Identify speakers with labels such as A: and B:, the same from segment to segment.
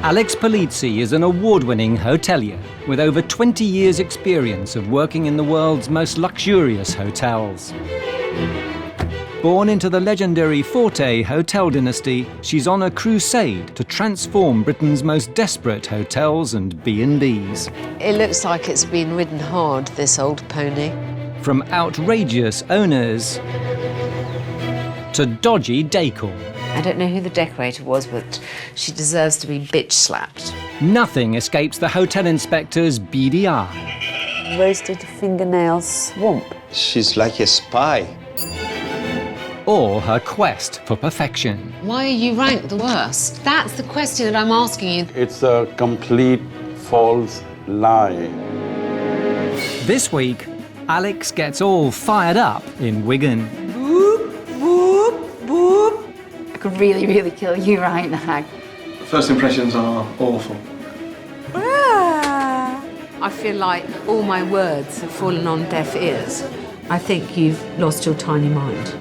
A: Alex Polizzi is an award-winning hotelier with over 20 years' experience of working in the world's most luxurious hotels. Born into the legendary Forte hotel dynasty, she's on a crusade to transform Britain's most desperate hotels and B&Bs.
B: It looks like it's been ridden hard, this old pony.
A: From outrageous owners to dodgy decor.
B: I don't know who the decorator was, but she deserves to be bitch-slapped.
A: Nothing escapes the hotel inspector's beady eye.
C: Roasted fingernail swamp.
D: She's like a spy.
A: Or her quest for perfection.
B: Why are you ranked the worst? That's the question that I'm asking you.
E: It's a complete false lie.
A: This week, Alex gets all fired up in Wigan.
C: Boop, boop, boop. I could really, really kill you right now.
F: First impressions are awful.
B: I feel like all my words have fallen on deaf ears. I think you've lost your tiny mind.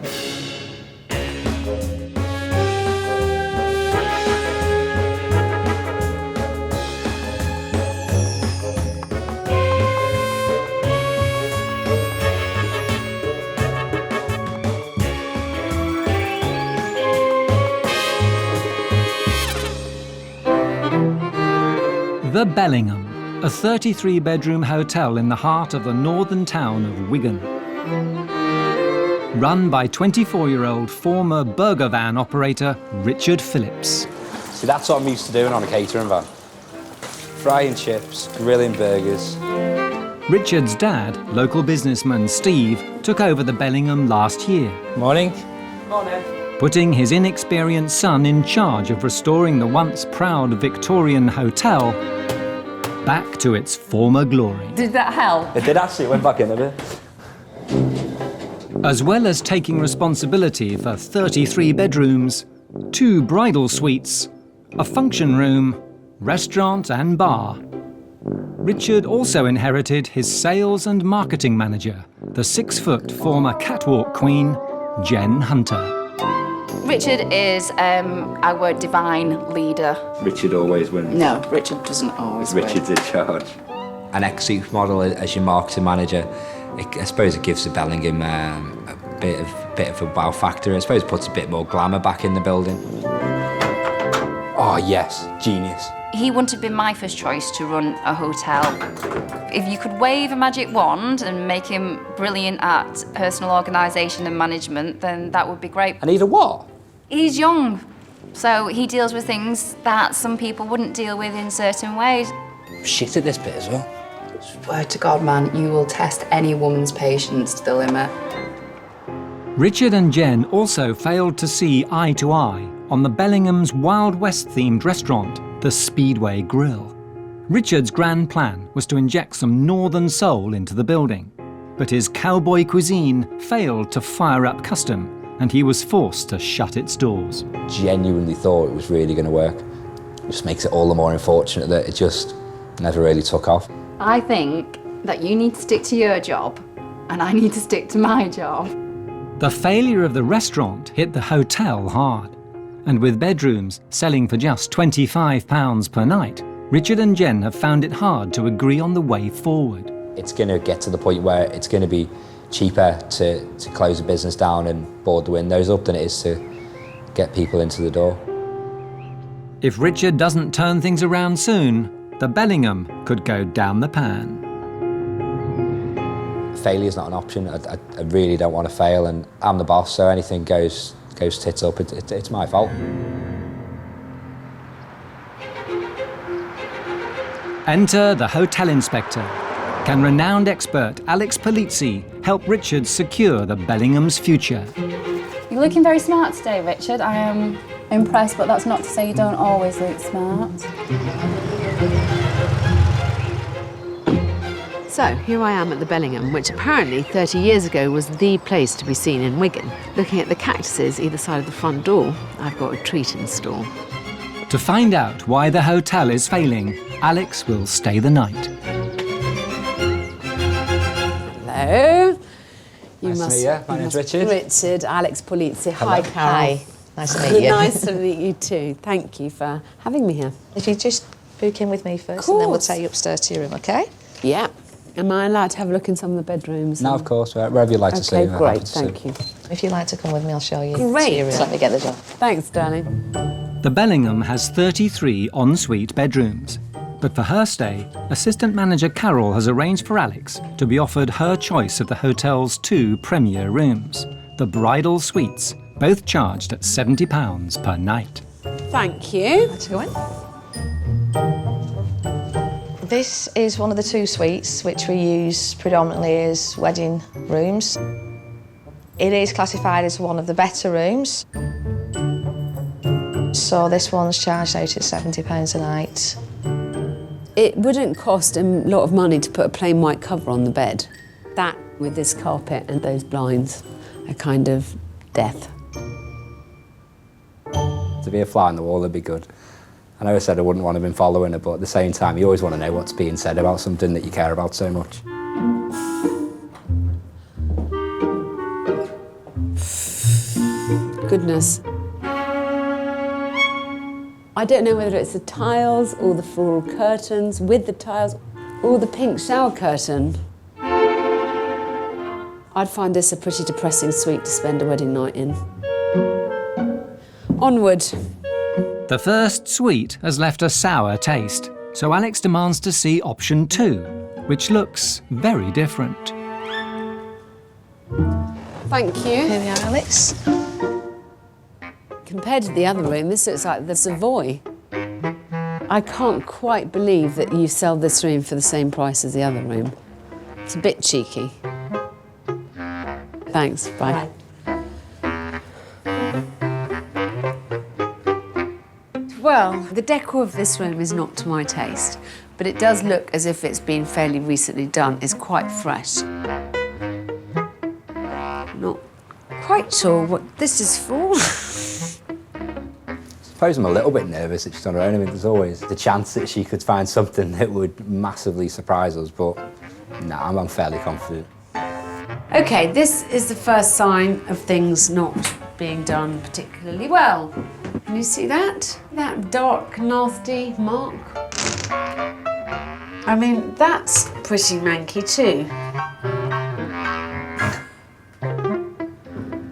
A: The Bellingham, a 33-bedroom hotel in the heart of the northern town of Wigan. Run by 24-year-old former burger van operator Richard Phillips.
G: See, that's what I'm used to doing on a catering van. Frying chips, grilling burgers.
A: Richard's dad, local businessman Steve, took over the Bellingham last year.
G: Morning. Morning.
A: Putting his inexperienced son in charge of restoring the once proud Victorian hotel back to its former glory.
C: Did that help?
G: It did actually, it went back in a bit.
A: As well as taking responsibility for 33 bedrooms, 2 bridal suites, a function room, restaurant and bar, Richard also inherited his sales and marketing manager, the 6-foot former catwalk queen, Jen Hunter.
C: Richard is our divine leader.
G: Richard always wins.
C: No, Richard doesn't always win.
G: Richard's in charge. An ex-supermodel as your marketing manager, I suppose it gives the Bellingham a bit of a wow factor. I suppose it puts a bit more glamour back in the building. Oh yes, genius.
H: He wouldn't have been my first choice to run a hotel. If you could wave a magic wand and make him brilliant at personal organisation and management, then that would be great.
G: And either what?
H: He's young, so he deals with things that some people wouldn't deal with in certain ways.
G: Shit at this bit as well.
C: Swear to God, man, you will test any woman's patience to the limit.
A: Richard and Jen also failed to see eye to eye on the Bellingham's Wild West-themed restaurant, the Speedway Grill. Richard's grand plan was to inject some northern soul into the building, but his cowboy cuisine failed to fire up custom, and he was forced to shut its doors.
G: Genuinely thought it was really going to work. It just makes it all the more unfortunate that it just never really took off.
C: I think that you need to stick to your job, and I need to stick to my job.
A: The failure of the restaurant hit the hotel hard, and with bedrooms selling for just £25 per night, Richard and Jen have found it hard to agree on the way forward.
G: It's going to get to the point where it's going to be cheaper to close a business down and board the windows up than it is to get people into the door.
A: If Richard doesn't turn things around soon, the Bellingham could go down the pan.
G: Failure's not an option. I really don't want to fail, and I'm the boss, so anything goes tits up. It's my fault.
A: Enter the hotel inspector. Can renowned expert Alex Polizzi help Richard secure the Bellingham's future?
C: You're looking very smart today, Richard. I am impressed, but that's not to say you don't always look smart.
B: So, here I am at the Bellingham, which apparently 30 years ago was the place to be seen in Wigan. Looking at the cactuses either side of the front door, I've got a treat in store.
A: To find out why the hotel is failing, Alex will stay the night.
C: Hello.
G: Nice to meet you. My name's Richard.
C: Richard, Alex Polizzi.
G: Hello.
C: Hi, Carol.
B: Hi.
I: Nice to meet you.
B: Nice to meet you too. Thank you for having me here.
I: If you just book in with me first, and then we'll take you upstairs to your room, OK?
B: Yeah. Am I allowed to have a look in some of the bedrooms?
G: No, of course, wherever you'd like to see.
B: Okay, great, thank you.
I: If you'd like to come with me, I'll show you.
B: Great.
I: To your room. Let me get the job.
B: Thanks, darling.
A: The Bellingham has 33 ensuite bedrooms. But for her stay, assistant manager Carol has arranged for Alex to be offered her choice of the hotel's 2 premier rooms, the Bridal suites, both charged at £70 per night.
B: Thank you.
I: Let's go in. This is one of the 2 suites which we use predominantly as wedding rooms. It is classified as one of the better rooms. So this one's charged out at £70 a night.
B: It wouldn't cost a lot of money to put a plain white cover on the bed. That, with this carpet and those blinds, are kind of death.
G: To be a fly on the wall would be good. I know I said I wouldn't want to have been following it, but at the same time, you always want to know what's being said about something that you care about so much.
B: Goodness. I don't know whether it's the tiles or the floral curtains with the tiles or the pink shower curtain. I'd find this a pretty depressing suite to spend a wedding night in. Onward.
A: The first suite has left a sour taste, so Alex demands to see option 2, which looks very different.
B: Thank you.
I: Here we are, Alex.
B: Compared to the other room, this looks like the Savoy. I can't quite believe that you sell this room for the same price as the other room. It's a bit cheeky. Thanks, bye. Well, the decor of this room is not to my taste, but it does look as if it's been fairly recently done. It's quite fresh. Not quite sure what this is for.
G: I suppose I'm a little bit nervous that she's on her own. I mean, there's always the chance that she could find something that would massively surprise us, but no, I'm fairly confident.
B: OK, this is the first sign of things not being done particularly well. Can you see that? That dark, nasty mark? I mean, that's pretty manky too.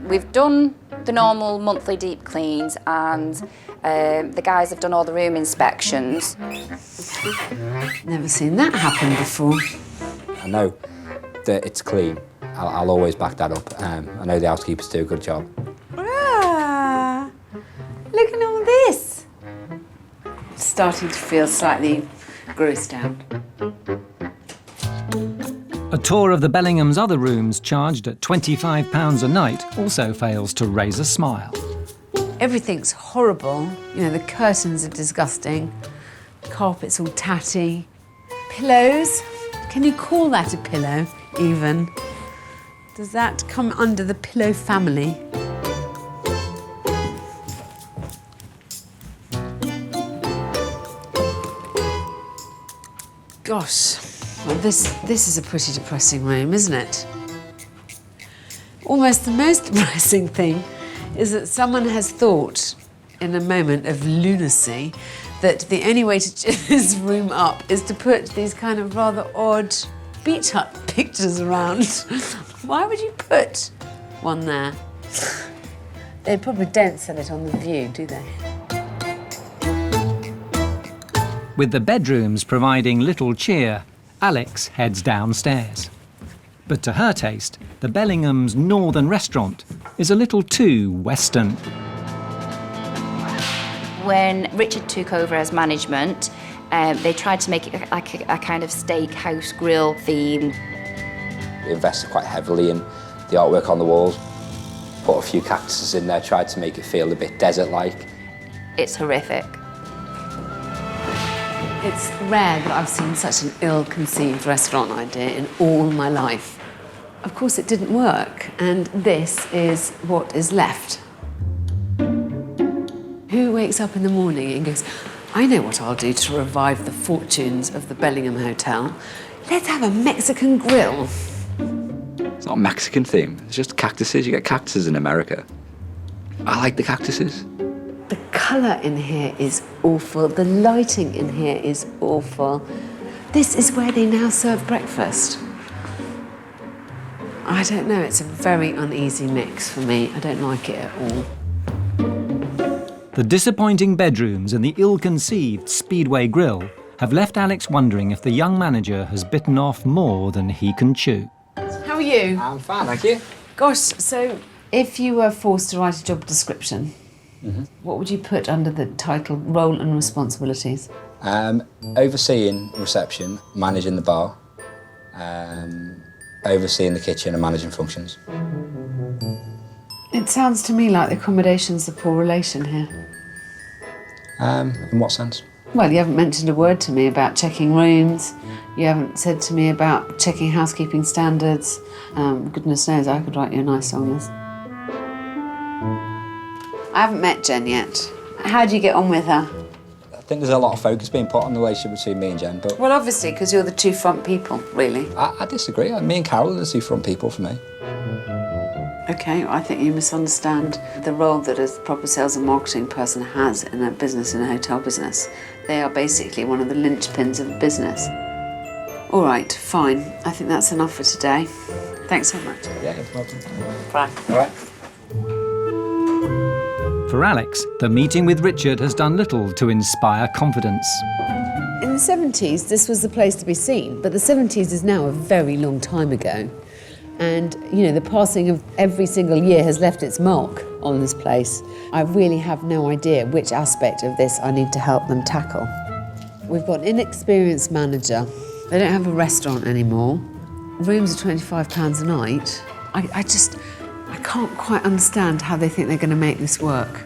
H: We've done the normal monthly deep cleans and the guys have done all the room inspections.
B: Never seen that happen before.
G: I know that it's clean. I'll always back that up. I know the housekeepers do a good job.
B: Ah, look at all this. Starting to feel slightly grossed out.
A: A tour of the Bellingham's other rooms, charged at £25 a night, also fails to raise a smile.
B: Everything's horrible. You know, the curtains are disgusting. The carpet's all tatty. Pillows? Can you call that a pillow, even? Does that come under the pillow family? Gosh, well, this is a pretty depressing room, isn't it? Almost the most depressing thing is that someone has thought, in a moment of lunacy, that the only way to cheer this room up is to put these kind of rather odd beach hut pictures around. Why would you put one there? They probably don't sell it on The View, do they?
A: With the bedrooms providing little cheer, Alex heads downstairs. But to her taste, the Bellingham's northern restaurant is a little too Western.
H: When Richard took over as management, they tried to make it like a kind of steakhouse grill theme.
G: We invested quite heavily in the artwork on the walls, put a few cactuses in there, tried to make it feel a bit desert-like.
H: It's horrific.
B: It's rare that I've seen such an ill-conceived restaurant idea in all my life. Of course, it didn't work, and this is what is left. Who wakes up in the morning and goes, I know what I'll do to revive the fortunes of the Bellingham Hotel. Let's have a Mexican grill.
J: It's not a Mexican theme, it's just cactuses. You get cactuses in America.
G: I like the cactuses.
B: The colour in here is awful. The lighting in here is awful. This is where they now serve breakfast. I don't know, it's a very uneasy mix for me. I don't like it at all.
A: The disappointing bedrooms and the ill-conceived Speedway Grill have left Alex wondering if the young manager has bitten off more than he can chew.
B: How are you?
G: I'm fine, thank you.
B: Gosh, so if you were forced to write a job description, what would you put under the title Role and Responsibilities?
G: Overseeing reception, managing the bar, overseeing the kitchen and managing functions.
B: It sounds to me like the accommodation's a poor relation here.
G: In what sense?
B: Well, you haven't mentioned a word to me about checking rooms. You haven't said to me about checking housekeeping standards. Goodness knows, I could write you a nice song on this. I haven't met Jen yet. How do you get on with her?
G: I think there's a lot of focus being put on the relationship between me and Jen, but...
B: Well, obviously, because you're the two front people, really.
G: I disagree. Me and Carol are the two front people for me.
B: OK, I think you misunderstand the role that a proper sales and marketing person has in a business, in a hotel business. They are basically one of the linchpins of a business. All right, fine. I think that's enough for today. Thanks so much.
G: Yeah, you're welcome.
B: Bye.
G: All right.
A: For Alex, the meeting with Richard has done little to inspire confidence.
B: In the 70s, this was the place to be seen, but the 70s is now a very long time ago. And, you know, the passing of every single year has left its mark on this place. I really have no idea which aspect of this I need to help them tackle. We've got an inexperienced manager. They don't have a restaurant anymore. Rooms are £25 a night. I can't quite understand how they think they're going to make this work.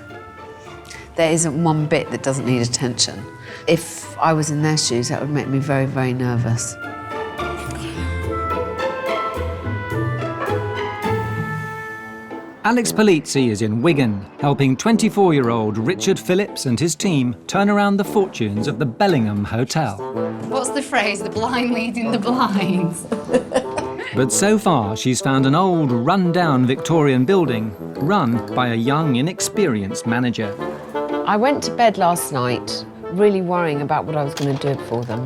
B: There isn't one bit that doesn't need attention. If I was in their shoes, that would make me very, very nervous.
A: Alex Polizzi is in Wigan, helping 24-year-old Richard Phillips and his team turn around the fortunes of the Bellingham Hotel.
C: What's the phrase? The blind leading the blind.
A: But so far, she's found an old, run-down Victorian building run by a young, inexperienced manager.
B: I went to bed last night really worrying about what I was going to do for them.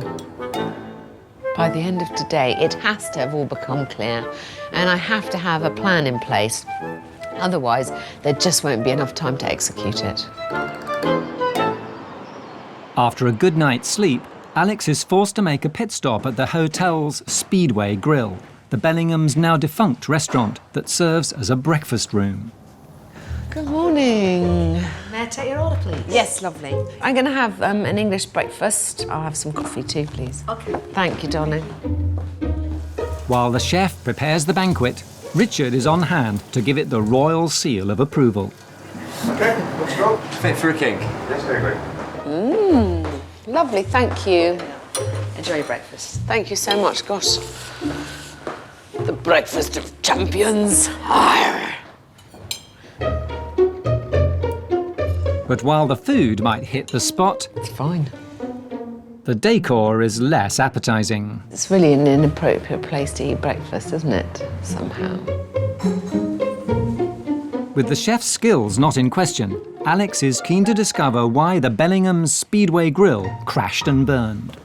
B: By the end of today, it has to have all become clear, and I have to have a plan in place. Otherwise, there just won't be enough time to execute it.
A: After a good night's sleep, Alex is forced to make a pit stop at the hotel's Speedway Grill, the Bellingham's now defunct restaurant that serves as a breakfast room.
B: Good morning.
J: May I take your order, please?
B: Yes, lovely. I'm going to have an English breakfast. I'll have some coffee too, please.
J: OK.
B: Thank you, darling.
A: While the chef prepares the banquet, Richard is on hand to give it the royal seal of approval.
F: OK, let's go.
G: Fit for a king.
F: Yes, I agree.
B: Lovely, thank you.
J: Enjoy your breakfast.
B: Thank you so much. Gosh. The breakfast of champions. Arr.
A: But while the food might hit the spot,
B: It's fine.
A: the decor is less appetizing.
B: It's really an inappropriate place to eat breakfast, isn't it? Somehow.
A: With the chef's skills not in question, Alex is keen to discover why the Bellingham's Speedway Grill crashed and burned.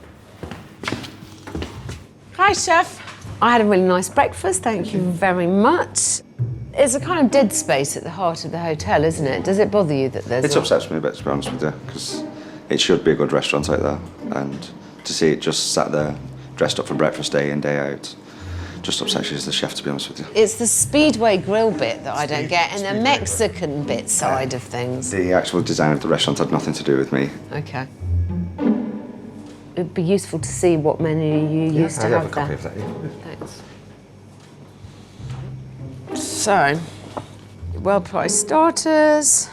B: Hi, chef. I had a really nice breakfast, thank you very much. It's a kind of dead space at the heart of the hotel, isn't it? Does it bother you that there's...
K: It upsets me a bit, to be honest with you, because it should be a good restaurant out there, and to see it just sat there, dressed up for breakfast day in, day out, just upsets you as the chef, to be honest with you.
B: It's the Speedway Grill bit that I don't get, and the Mexican bit side of things.
K: The actual design of the restaurant had nothing to do with me.
B: OK. It'd be useful to see what menu you used to have there.
K: of that.
B: Thanks. So, well-priced starters,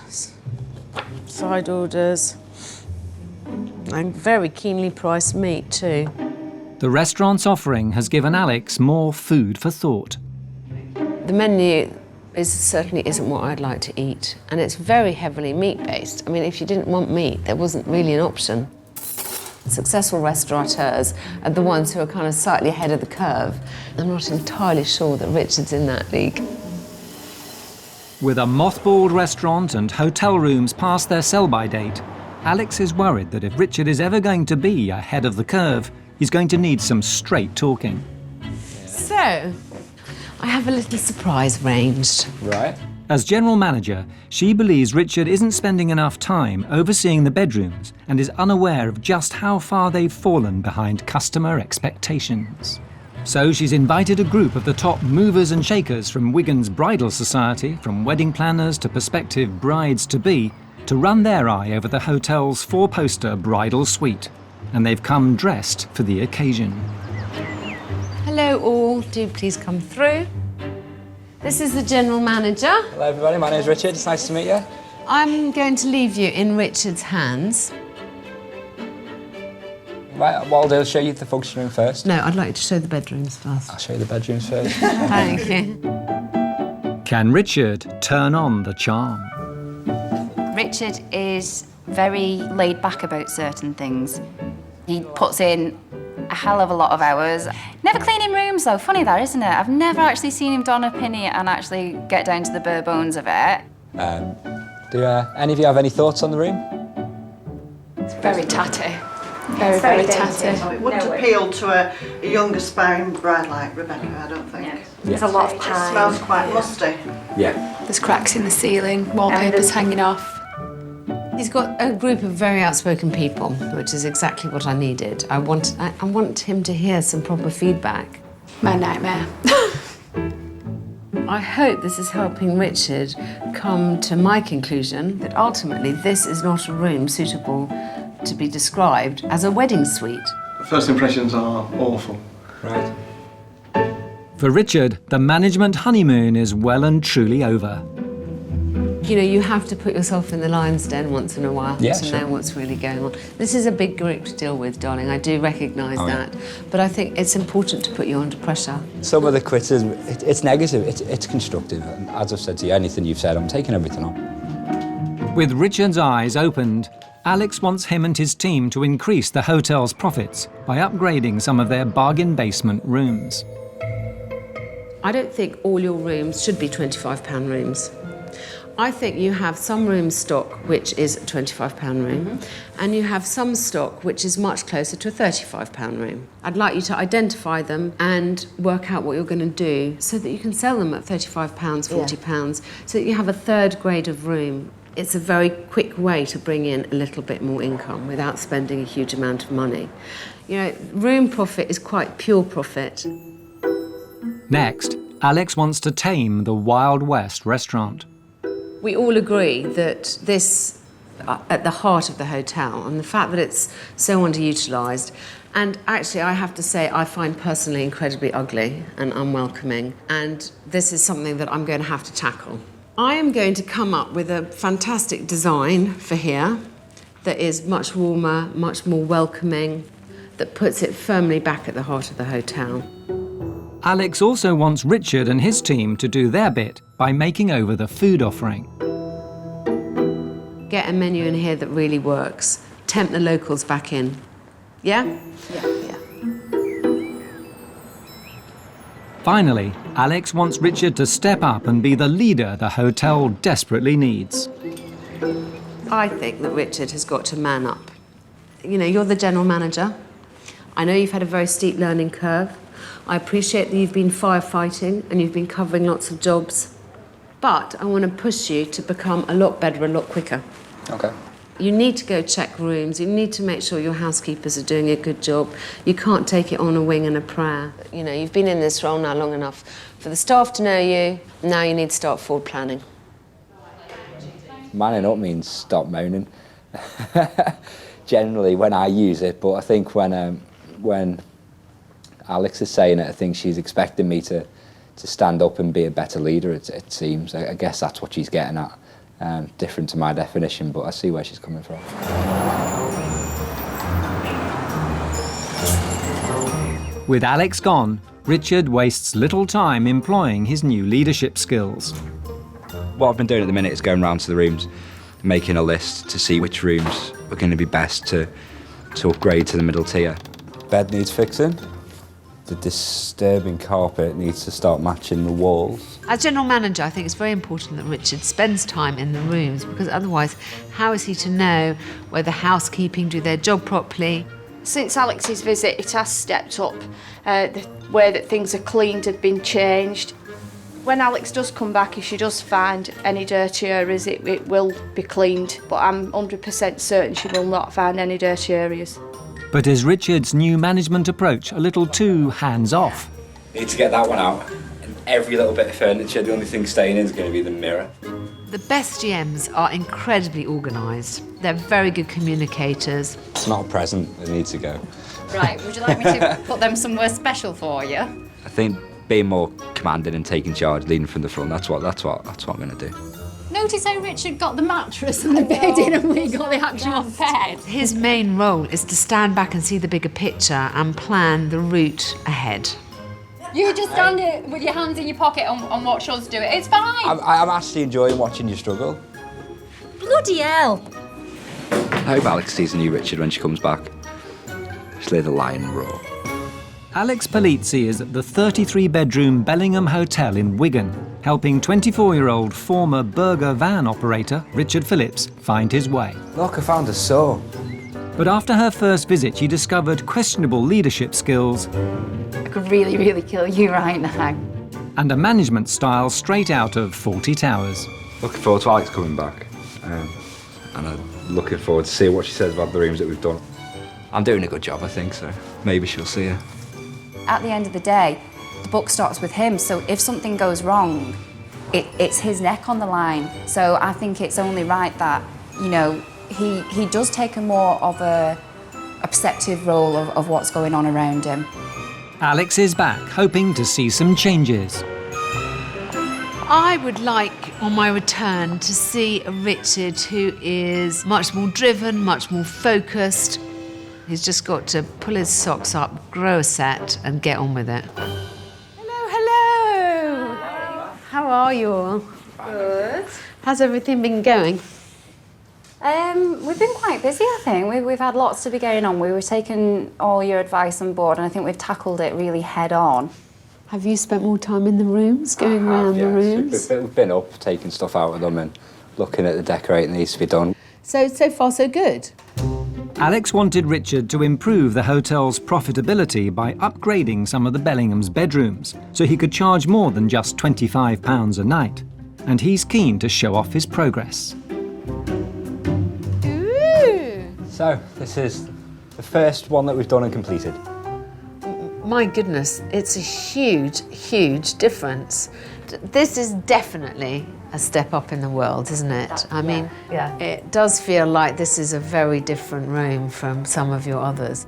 B: side orders, and very keenly priced meat too.
A: The restaurant's offering has given Alex more food for thought.
B: The menu certainly isn't what I'd like to eat, and it's very heavily meat-based. I mean, if you didn't want meat, there wasn't really an option. Successful restaurateurs are the ones who are kind of slightly ahead of the curve. I'm not entirely sure that Richard's in that league.
A: With a mothballed restaurant and hotel rooms past their sell-by date, Alex is worried that if Richard is ever going to be ahead of the curve, he's going to need some straight talking.
B: So, I have a little surprise arranged.
G: Right.
A: As general manager, she believes Richard isn't spending enough time overseeing the bedrooms and is unaware of just how far they've fallen behind customer expectations. So she's invited a group of the top movers and shakers from Wigan's Bridal Society, from wedding planners to prospective brides-to-be, to run their eye over the hotel's four-poster bridal suite. And they've come dressed for the occasion.
B: Hello all, do please come through. This is the general manager.
G: Hello everybody, my name's Richard, it's nice to meet you.
B: I'm going to leave you in Richard's hands.
G: Right, well, I'll show you the function room first.
B: No, I'd like you to show the bedrooms first.
G: I'll show you the bedrooms first.
B: Thank you.
A: Can Richard turn on the charm?
H: Richard is very laid back about certain things. He puts in a hell of a lot of hours. Never cleaning rooms though, funny that, isn't it? I've never actually seen him don a penny and actually get down to the bare bones of it.
G: Do any of you have any thoughts on the room?
C: It's very tatty. Very, very tatty.
J: It wouldn't appeal to a young aspiring bride like Rebecca, I don't think.
C: There's a lot of
J: It
C: pine.
J: smells quite musty.
G: Yeah.
C: There's cracks in the ceiling, wallpaper's hanging off.
B: He's got a group of very outspoken people, which is exactly what I needed. I want him to hear some proper feedback.
C: My nightmare.
B: I hope this is helping Richard come to my conclusion that ultimately this is not a room suitable to be described as a wedding suite.
F: First impressions are awful.
G: Right.
A: For Richard, the management honeymoon is well and truly over.
B: You know, you have to put yourself in the lion's den once in a while
G: Yeah,
B: to
G: sure.
B: know what's really going on. This is a big group to deal with, darling. I do recognise
G: Oh, yeah.
B: that. But I think it's important to put you under pressure.
G: Some of the criticism, it's negative, it's constructive. And as I've said to you, anything you've said, I'm taking everything on.
A: With Richard's eyes opened, Alex wants him and his team to increase the hotel's profits by upgrading some of their bargain basement rooms.
B: I don't think all your rooms should be £25 rooms. I think you have some room stock which is a £25 room, and you have some stock which is much closer to a £35 room. I'd like you to identify them and work out what you're going to do so that you can sell them at £35, £40, so that you have a third grade of room. It's a very quick way to bring in a little bit more income without spending a huge amount of money. You know, room profit is quite pure profit.
A: Next, Alex wants to tame the Wild West restaurant.
B: We all agree that this, at the heart of the hotel, and the fact that it's so underutilised, and actually I have to say I find personally incredibly ugly and unwelcoming, and this is something that I'm going to have to tackle. I am going to come up with a fantastic design for here that is much warmer, much more welcoming, that puts it firmly back at the heart of the hotel.
A: Alex also wants Richard and his team to do their bit by making over the food offering.
B: Get a menu in here that really works. Tempt the locals back in. Yeah?
C: Yeah.
A: Finally, Alex wants Richard to step up and be the leader the hotel desperately needs.
B: I think that Richard has got to man up. You know, you're the general manager. I know you've had a very steep learning curve. I appreciate that you've been firefighting and you've been covering lots of jobs. But I want to push you to become a lot better, a lot quicker.
G: Okay.
B: You need to go check rooms. You need to make sure your housekeepers are doing a good job. You can't take it on a wing and a prayer. You know, you've been in this role now long enough for the staff to know you. Now you need to start forward planning.
G: Manning up means stop moaning. Generally, when I use it, but I think when Alex is saying it, I think she's expecting me to stand up and be a better leader, it seems. I guess that's what she's getting at. Different to my definition, but I see where she's coming from.
A: With Alex gone, Richard wastes little time employing his new leadership skills.
G: What I've been doing at the minute is going round to the rooms, making a list to see which rooms are going to be best to upgrade to the middle tier. Bed needs fixing.
E: The disturbing carpet needs to start matching the walls.
B: As general manager, I think it's very important that Richard spends time in the rooms, because otherwise, how is he to know whether housekeeping do their job properly?
I: Since Alex's visit, it has stepped up. The way that things are cleaned have been changed. When Alex does come back, if she does find any dirty areas, it will be cleaned. But I'm 100% certain she will not find any dirty areas.
A: But is Richard's new management approach a little too hands-off?
G: Need to get that one out. And every little bit of furniture, the only thing staying in is going to be the mirror.
B: The best GMs are incredibly organised. They're very good communicators.
G: It's not a present, it needs to go.
H: Right, would you like me to put them somewhere special for you?
G: I think being more commanding and taking charge, leading from the front, that's what I'm going to do.
C: Notice how Richard got the mattress and the bed in and we got the actual bed.
B: His main role is to stand back and see the bigger picture and plan the route ahead.
C: You just stand it with your hands in your pocket and watch us do it. It's fine.
G: I'm actually enjoying watching you struggle.
C: Bloody hell.
G: I hope Alex sees the new Richard when she comes back. Just lay the lion roar.
A: Alex Polizzi is at the 33-bedroom Bellingham Hotel in Wigan, helping 24-year-old former burger van operator Richard Phillips find his way.
E: Look, I found a saw.
A: But after her first visit, she discovered questionable leadership skills
H: I could really, really kill you right now.
A: and a management style straight out of Fawlty Towers.
G: Looking forward to Alex coming back. And I'm looking forward to seeing what she says about the rooms that we've done. I'm doing a good job, I think, so maybe she'll see her.
H: At the end of the day, the buck starts with him, so if something goes wrong, it's his neck on the line. So I think it's only right that, you know, he does take a more of a perceptive role of what's going on around him.
A: Alex is back, hoping to see some changes.
B: I would like, on my return, to see a Richard who is much more driven, much more focused. He's just got to pull his socks up, grow a set, and get on with it. Hello. How are you all?
C: Good.
B: How's everything been going?
H: We've been quite busy, I think. We've had lots to be going on. We were taking all your advice on board, and I think we've tackled it really head on.
B: Have you spent more time in the rooms, going around the rooms?
G: We've been up, taking stuff out of them and looking at the decorating that needs to be done.
B: So far, so good.
A: Alex wanted Richard to improve the hotel's profitability by upgrading some of the Bellingham's bedrooms, so he could charge more than just £25 a night. And he's keen to show off his progress.
G: So, this is the first one that we've done and completed.
B: My goodness, it's a huge, huge difference. This is definitely a step up in the world, isn't it? I mean, it does feel like this is a very different room from some of your others,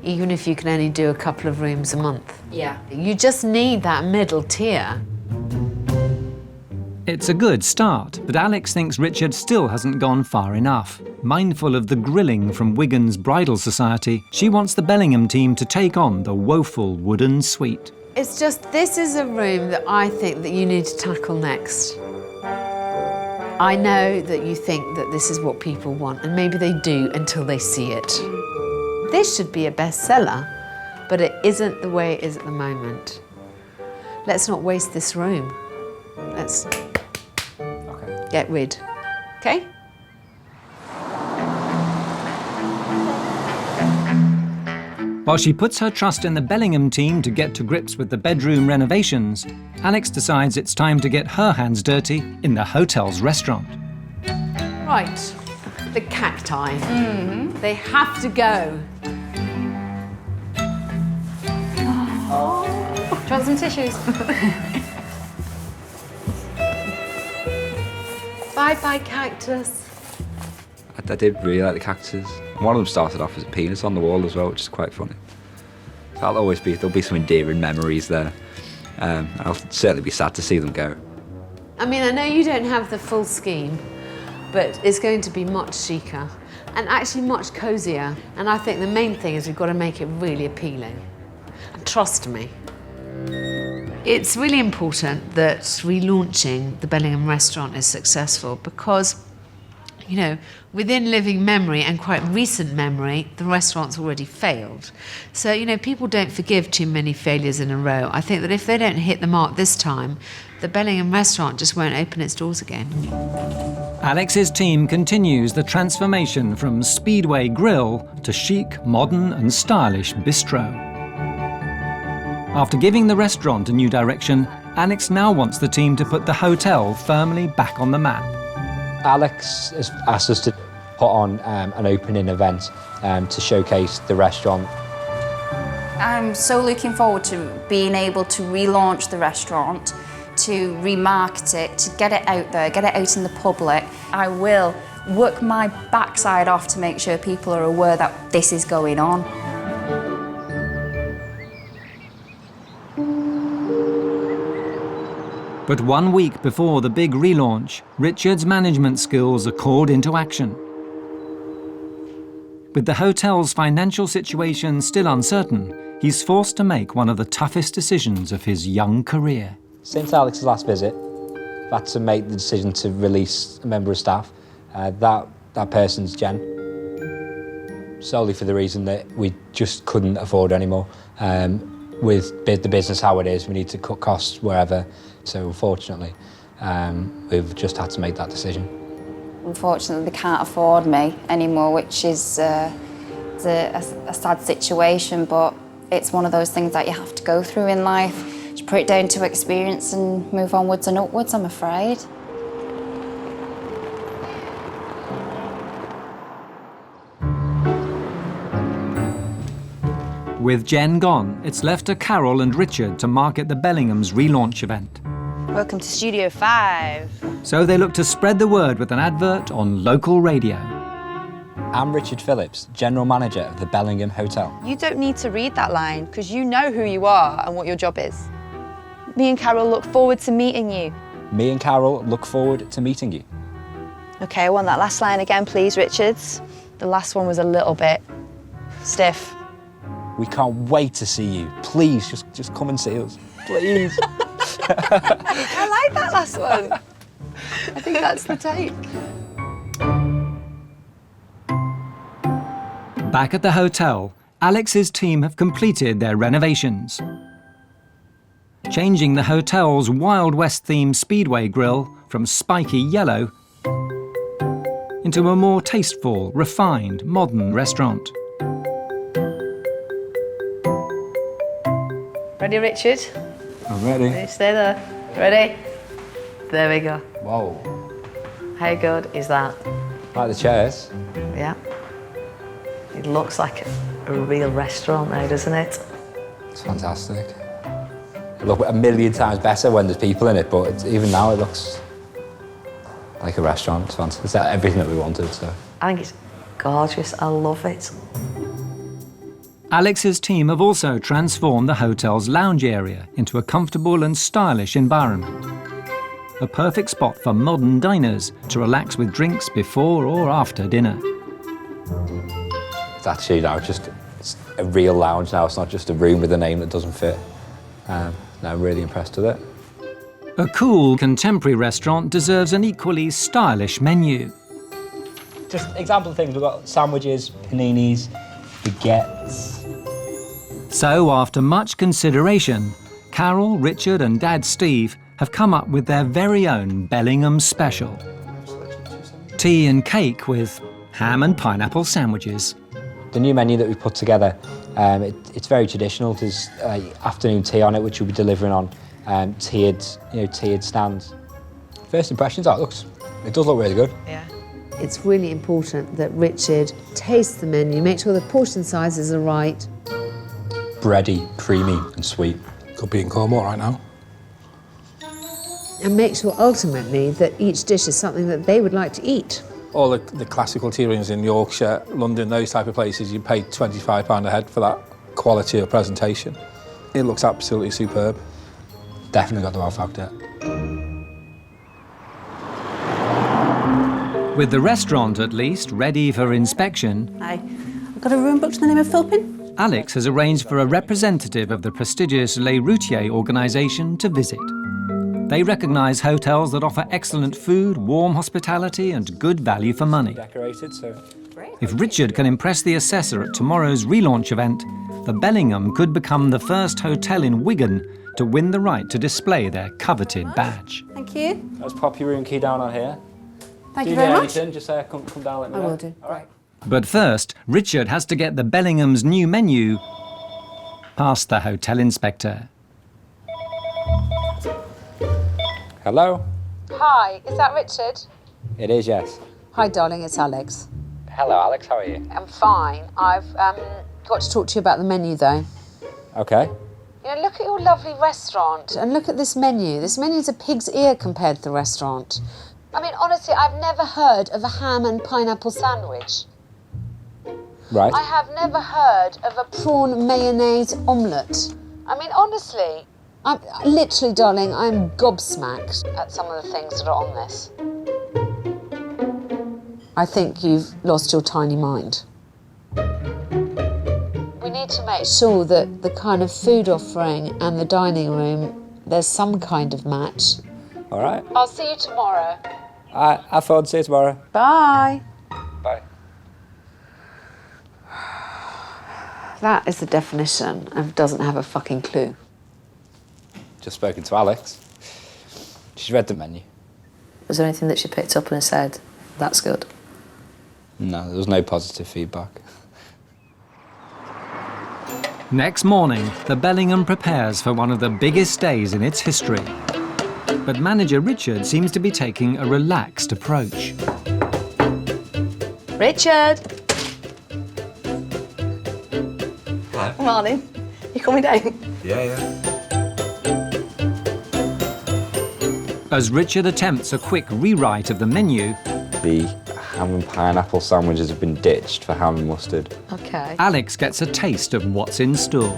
B: even if you can only do a couple of rooms a month.
H: Yeah.
B: You just need that middle tier.
A: It's a good start, but Alex thinks Richard still hasn't gone far enough. Mindful of the grilling from Wigan's Bridal Society, she wants the Bellingham team to take on the woeful wooden suite.
B: It's just, this is a room that I think that you need to tackle next. I know that you think that this is what people want, and maybe they do until they see it. This should be a bestseller, but it isn't the way it is at the moment. Let's not waste this room. Let's get rid. Okay?
A: While she puts her trust in the Bellingham team to get to grips with the bedroom renovations, Alex decides it's time to get her hands dirty in the hotel's restaurant.
B: Right, the cacti. They have to go.
H: Do you want some tissues?
B: Bye-bye, cactus.
G: I did really like the cactuses. One of them started off as a penis on the wall as well, which is quite funny. So there'll be some endearing memories there. I'll certainly be sad to see them go.
B: I mean, I know you don't have the full scheme, but it's going to be much chicer and actually much cosier. And I think the main thing is we've got to make it really appealing. And trust me. It's really important that relaunching the Bellingham restaurant is successful because You know, within living memory and quite recent memory, the restaurant's already failed. So, you know, people don't forgive too many failures in a row. I think that if they don't hit the mark this time, the Bellingham restaurant just won't open its doors again.
A: Alex's team continues the transformation from Speedway Grill to chic, modern and stylish bistro. After giving the restaurant a new direction, Alex now wants the team to put the hotel firmly back on the map.
G: Alex has asked us to put on an opening event to showcase the restaurant.
H: I'm so looking forward to being able to relaunch the restaurant, to remarket it, to get it out there, get it out in the public. I will work my backside off to make sure people are aware that this is going on.
A: But 1 week before the big relaunch, Richard's management skills are called into action. With the hotel's financial situation still uncertain, he's forced to make one of the toughest decisions of his young career.
G: Since Alex's last visit, I've had to make the decision to release a member of staff. That person's Jen. Solely for the reason that we just couldn't afford anymore. With the business how it is, we need to cut costs wherever. So unfortunately, we've just had to make that decision.
H: Unfortunately, they can't afford me anymore, which is a sad situation, but it's one of those things that you have to go through in life. Just put it down to experience and move onwards and upwards, I'm afraid.
A: With Jen gone, it's left to Carol and Richard to market the Bellingham's relaunch event.
L: Welcome to Studio 5.
A: So they look to spread the word with an advert on local radio.
G: I'm Richard Phillips, General Manager of the Bellingham Hotel.
L: You don't need to read that line because you know who you are and what your job is. Me and Carol look forward to meeting you.
G: Me and Carol look forward to meeting you.
L: OK, I want that last line again, please, Richards. The last one was a little bit stiff.
G: We can't wait to see you. Please, just come and see us. Please.
L: I like that last one. I think that's the take.
A: Back at the hotel, Alex's team have completed their renovations. Changing the hotel's Wild West-themed Speedway grill from spiky yellow into a more tasteful, refined, modern restaurant.
B: Ready, Richard?
G: I'm ready.
B: Ready, stay there. Ready? There we go.
G: Whoa.
B: How good is that?
G: Like the chairs.
B: Yeah. It looks like a real restaurant now, doesn't it?
G: It's fantastic. It looks 1,000,000 times better when there's people in it, but even now it looks like a restaurant. It's fantastic. It's everything that we wanted, so.
B: I think it's gorgeous. I love it.
A: Alex's team have also transformed the hotel's lounge area into a comfortable and stylish environment. A perfect spot for modern diners to relax with drinks before or after dinner.
G: It's actually now just a real lounge now. It's not just a room with a name that doesn't fit. No, I'm really impressed with it.
A: A cool contemporary restaurant deserves an equally stylish menu.
G: Just example of things, we've got sandwiches, paninis, baguettes.
A: So, after much consideration, Carol, Richard and Dad Steve have come up with their very own Bellingham special. Tea and cake with ham and pineapple sandwiches.
G: The new menu that we put together, it's very traditional. There's afternoon tea on it, which we'll be delivering on tiered stands. First impressions, it does look really good.
B: Yeah. It's really important that Richard tastes the menu, make sure the portion sizes are right.
G: Bready, creamy and sweet.
M: Could be in Cornwall right now.
B: And make sure ultimately that each dish is something that they would like to eat.
M: All the classical tea rooms in Yorkshire, London, those type of places, you pay £25 a head for that quality of presentation. It looks absolutely superb.
G: Definitely got the wow factor.
A: With the restaurant, at least, ready for inspection,
L: Hi. I've got a room booked in the name of Philpin.
A: Alex has arranged for a representative of the prestigious Les Routiers organisation to visit. They recognise hotels that offer excellent food, warm hospitality and good value for money.
G: Decorated, so...
A: If Richard can impress the assessor at tomorrow's relaunch event, the Bellingham could become the first hotel in Wigan to win the right to display their coveted badge.
C: Thank you.
G: Let's pop your room key down on here.
C: Thank you very much.
G: Anything, just come down, let me know.
C: I will do.
G: All right.
A: But first, Richard has to get the Bellingham's new menu past the hotel inspector.
G: Hello?
B: Hi, is that Richard?
G: It is, yes.
B: Hi, darling, it's Alex.
G: Hello, Alex, how are you?
B: I'm fine. I've got to talk to you about the menu, though.
G: Okay.
B: You know, look at your lovely restaurant and look at this menu. This menu's a pig's ear compared to the restaurant. I mean, honestly, I've never heard of a ham and pineapple sandwich.
G: Right.
B: I have never heard of a prawn mayonnaise omelette. I mean, honestly, literally, darling, I'm gobsmacked at some of the things that are on this. I think you've lost your tiny mind. We need to make sure that the kind of food offering and the dining room, there's some kind of match.
G: All right.
B: I'll see you tomorrow.
G: Have fun, see you tomorrow.
B: Bye.
G: Bye.
B: That is the definition of doesn't have a fucking clue.
G: Just spoken to Alex. She's read the menu.
N: Was there anything that she picked up and said, that's good?
G: No, there was no positive feedback.
A: Next morning, the Bellingham prepares for one of the biggest days in its history. But manager Richard seems to be taking a relaxed approach.
N: Richard!
G: Hello.
N: Morning. You coming down?
G: Yeah.
A: As Richard attempts a quick rewrite of the menu,
G: The ham and pineapple sandwiches have been ditched for ham and mustard.
N: Okay.
A: Alex gets a taste of what's in store.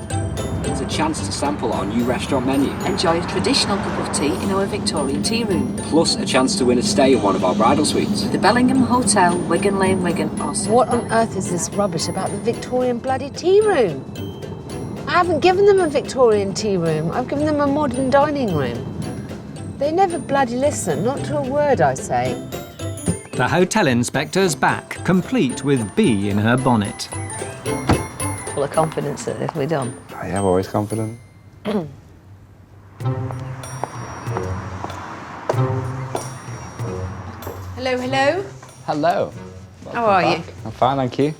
O: It's a chance to sample our new restaurant menu.
N: Enjoy a traditional cup of tea in our Victorian tea room.
O: Plus a chance to win a stay in one of our bridal suites.
N: The Bellingham Hotel, Wigan Lane, Wigan.
B: What on earth is this rubbish about the Victorian bloody tea room? I haven't given them a Victorian tea room. I've given them a modern dining room. They never bloody listen, not to a word I say.
A: The hotel inspector's back, complete with bee in her bonnet.
N: Full of confidence that this will be done.
G: I am always confident.
B: Hello, hello.
G: Hello.
B: How are you?
G: I'm fine, thank you.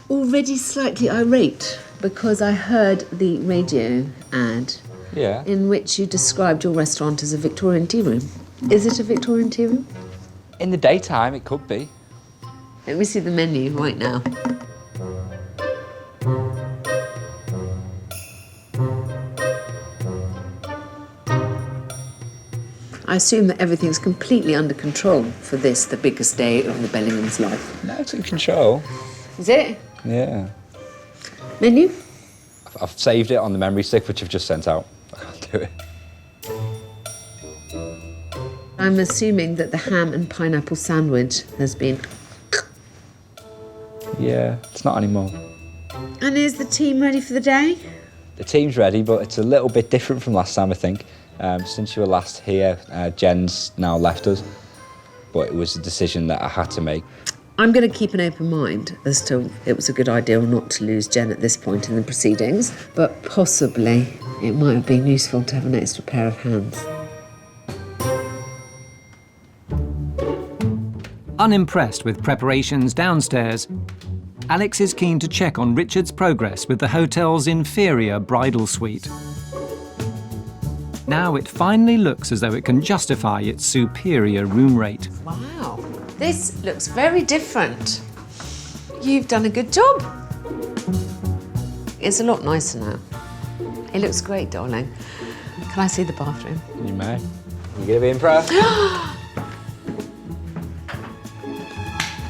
B: Already slightly irate because I heard the radio ad
G: Yeah.
B: in which you described your restaurant as a Victorian tea room. Is it a Victorian tea room?
G: In the daytime, it could be.
B: Let me see the menu right now. I assume that everything's completely under control for this, the biggest day of the Bellingham's life.
G: No, it's in control.
B: Is it?
G: Yeah.
B: Menu?
G: I've saved it on the memory stick, which I've just sent out. I can't do it.
B: I'm assuming that the ham and pineapple sandwich has been...
G: Yeah, it's not anymore.
B: And is the team ready for the day?
G: The team's ready, but it's a little bit different from last time, I think. Since you were last here, Jen's now left us, but it was a decision that I had to make.
B: I'm going to keep an open mind as to it was a good idea or not to lose Jen at this point in the proceedings, but possibly it might have been useful to have an extra pair of hands.
A: Unimpressed with preparations downstairs, Alex is keen to check on Richard's progress with the hotel's inferior bridal suite. Now it finally looks as though it can justify its superior room rate.
B: Wow, this looks very different. You've done a good job. It's a lot nicer now. It looks great, darling. Can I see the bathroom?
G: You may. You're going to be impressed.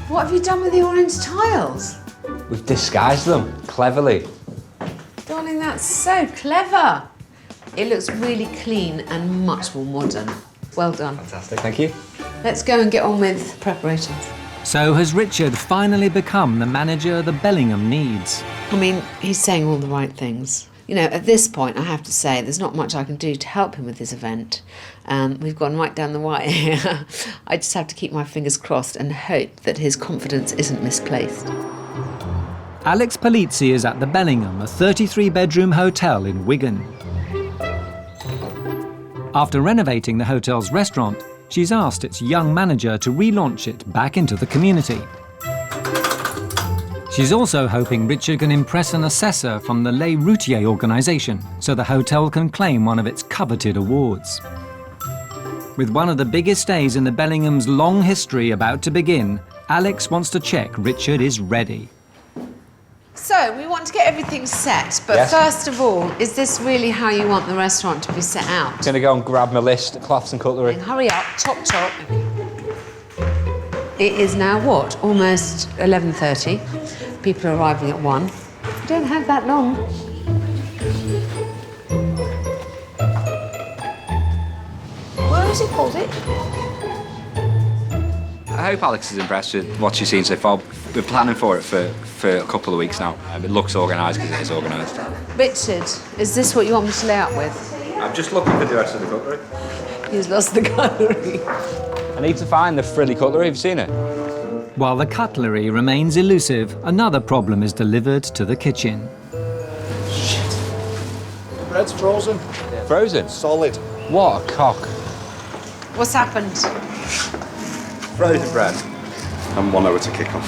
B: What have you done with the orange tiles?
G: We've disguised them cleverly.
B: Darling, that's so clever. It looks really clean and much more modern. Well done.
G: Fantastic, thank you.
B: Let's go and get on with preparations.
A: So has Richard finally become the manager the Bellingham needs?
B: I mean, he's saying all the right things. You know, at this point, I have to say, there's not much I can do to help him with his event. We've gone right down the wire here. I just have to keep my fingers crossed and hope that his confidence isn't misplaced.
A: Alex Polizzi is at the Bellingham, a 33-bedroom hotel in Wigan. After renovating the hotel's restaurant, she's asked its young manager to relaunch it back into the community. She's also hoping Richard can impress an assessor from the Les Routiers organisation so the hotel can claim one of its coveted awards. With one of the biggest days in the Bellingham's long history about to begin, Alex wants to check Richard is ready.
B: So, we want to get everything set, but
G: Yes.
B: first of all, is this really how you want the restaurant to be set out?
G: I'm going to go and grab my list, cloths and cutlery.
B: Hurry up, chop chop. It is now what? Almost 11:30. People are arriving at 1. You don't have that long.
I: Where has he pulled it?
O: I hope Alex is impressed with what she's seen so far. We're planning for it for a couple of weeks now. It looks organised because it is organised.
B: Richard, is this what you want me to lay out with?
G: I'm just looking for the rest of the cutlery.
B: He's lost the cutlery.
G: I need to find the frilly cutlery. Have you seen it?
A: While the cutlery remains elusive, another problem is delivered to the kitchen.
P: The bread's frozen.
G: Frozen?
P: Solid.
G: What a cock.
B: What's happened?
K: Frozen bread. And 1 hour to kick off.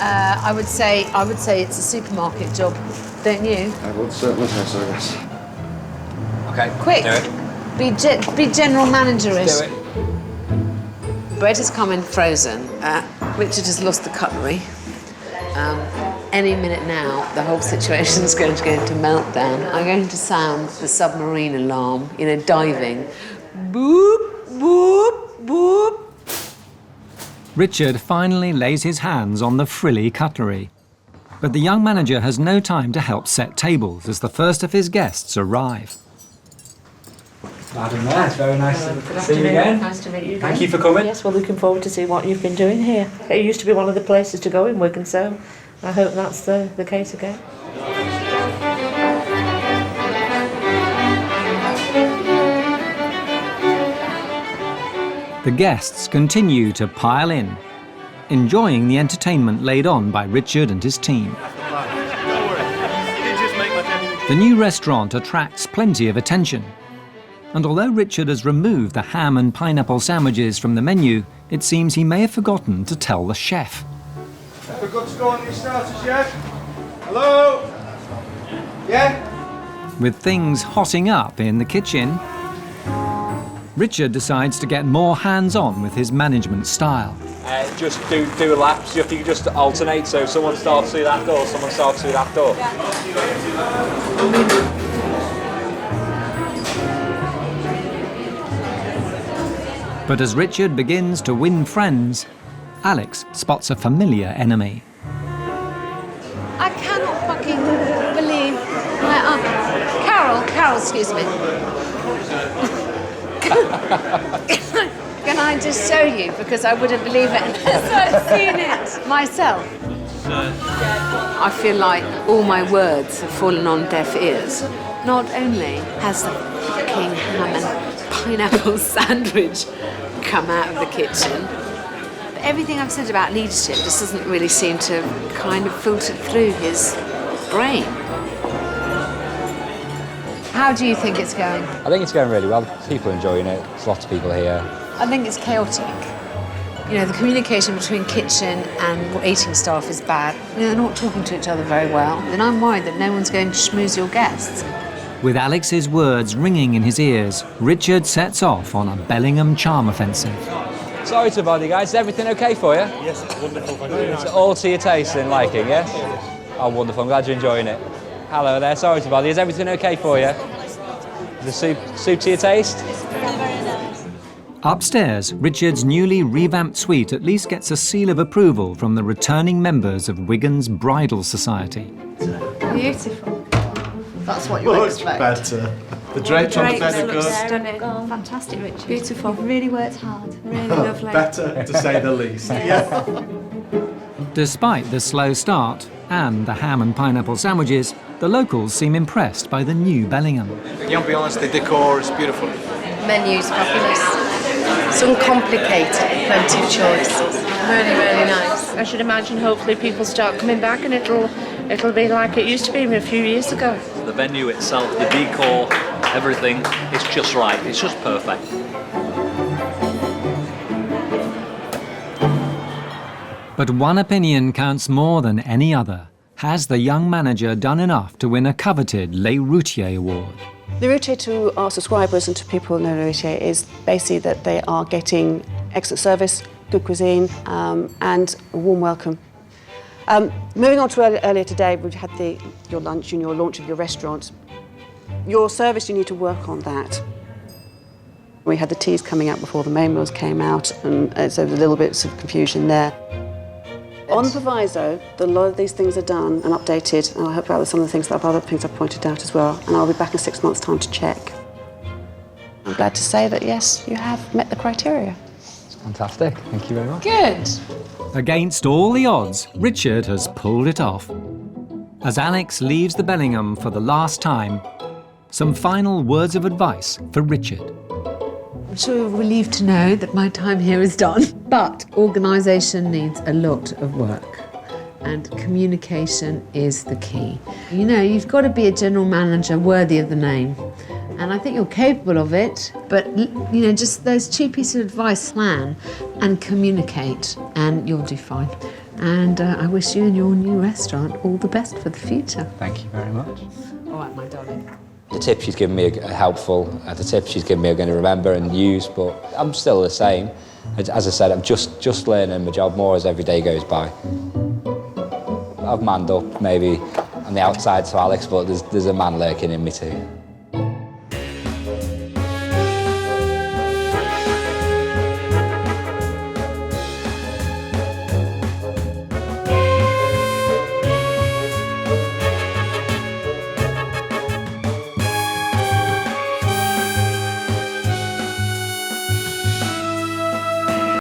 B: I would say it's a supermarket job, don't you?
K: I would certainly say so, yes.
G: Okay,
B: Quick.
G: do it.
B: Be general managerish.
G: Do it.
B: Bread has come in frozen. Richard has lost the cutlery. Any minute now, the whole situation is going to go into meltdown. I'm going to sound the submarine alarm, you know, diving. Boop, boop, boop.
A: Richard finally lays his hands on the frilly cutlery. But the young manager has no time to help set tables as the first of his guests arrive.
O: Madam Mayor, it's very nice to see you again.
Q: Nice to meet you again.
O: Thank you for coming.
Q: Yes, we're looking forward to see what you've been doing here. It used to be one of the places to go in Wigan, so I hope that's the case again.
A: The guests continue to pile in, enjoying the entertainment laid on by Richard and his team. The new restaurant attracts plenty of attention. And although Richard has removed the ham and pineapple sandwiches from the menu, it seems he may have forgotten to tell the chef.
P: Have a good score on your starters, chef? Hello? Yeah?
A: With things hotting up in the kitchen, Richard decides to get more hands-on with his management style.
G: Just do laps. You have to just alternate. So someone starts through that door, someone starts through that door.
A: But as Richard begins to win friends, Alex spots a familiar enemy.
B: I cannot fucking believe my Carol, excuse me. Can I just show you? Because I wouldn't believe it unless I'd seen it myself. I feel like all my words have fallen on deaf ears. Not only has the fucking ham and pineapple sandwich come out of the kitchen, but everything I've said about leadership just doesn't really seem to kind of filter through his brain. How do you think it's going?
G: I think it's going really well. People are enjoying it. There's lots of people here.
B: I think it's chaotic. You know, the communication between kitchen and waiting staff is bad. You know, they're not talking to each other very well. And I'm worried that no one's going to schmooze your guests.
A: With Alex's words ringing in his ears, Richard sets off on a Bellingham charm offensive.
G: Sorry to bother you guys. Is everything okay for you?
P: Yes, wonderful. Thank you.
G: It's all to your taste and liking, yes? Oh, wonderful. I'm glad you're enjoying it. Hello there. Sorry to bother you. Is everything okay for you? The soup to your taste?
A: Upstairs, Richard's newly revamped suite at least gets a seal of approval from the returning members of Wigan's Bridal Society.
B: Beautiful.
J: That's what you expect.
P: Better. The drapes on the bed are good.
H: Stunning. Oh, fantastic, Richard.
B: Beautiful.
H: You've really worked hard.
B: Really lovely.
P: Better, to say the least. Yeah.
A: Despite the slow start and the ham and pineapple sandwiches, the locals seem impressed by the new Bellingham.
P: The ambiance, the decor is beautiful.
R: Menu's fabulous. It's uncomplicated, plenty of choice. Really, really nice.
Q: I should imagine hopefully people start coming back and it'll be like it used to be a few years ago.
S: The venue itself, the decor, everything, it's just right. It's just perfect.
A: But one opinion counts more than any other. Has the young manager done enough to win a coveted Les Routiers award?
T: The routier to our subscribers and to people who know the routier is basically that they are getting excellent service, good cuisine, and a warm welcome. Moving on to earlier today, we had your lunch and your launch of your restaurant. Your service, you need to work on that. We had the teas coming out before the main meals came out, and so there was a little bit of confusion there. On the proviso, that a lot of these things are done and updated, and I'll help out with some of the things that other things I've pointed out as well, and I'll be back in 6 months' time to check. I'm glad to say that yes, you have met the criteria.
G: Fantastic, thank you very much.
B: Good.
A: Against all the odds, Richard has pulled it off. As Alex leaves the Bellingham for the last time, some final words of advice for Richard.
B: I'm sure you're relieved to know that my time here is done. But organisation needs a lot of work, and communication is the key. You know, you've got to be a general manager worthy of the name. And I think you're capable of it, but, you know, just those 2 pieces of advice: plan and communicate, and you'll do fine. And I wish you and your new restaurant all the best for the future.
G: Thank you very much.
B: All right, my darling.
G: The tips she's given me are helpful. The tips she's given me I'm going to remember and use, but I'm still the same. As I said, I'm just learning my job more as every day goes by. I've manned up maybe on the outside to Alex, but there's a man lurking in me too.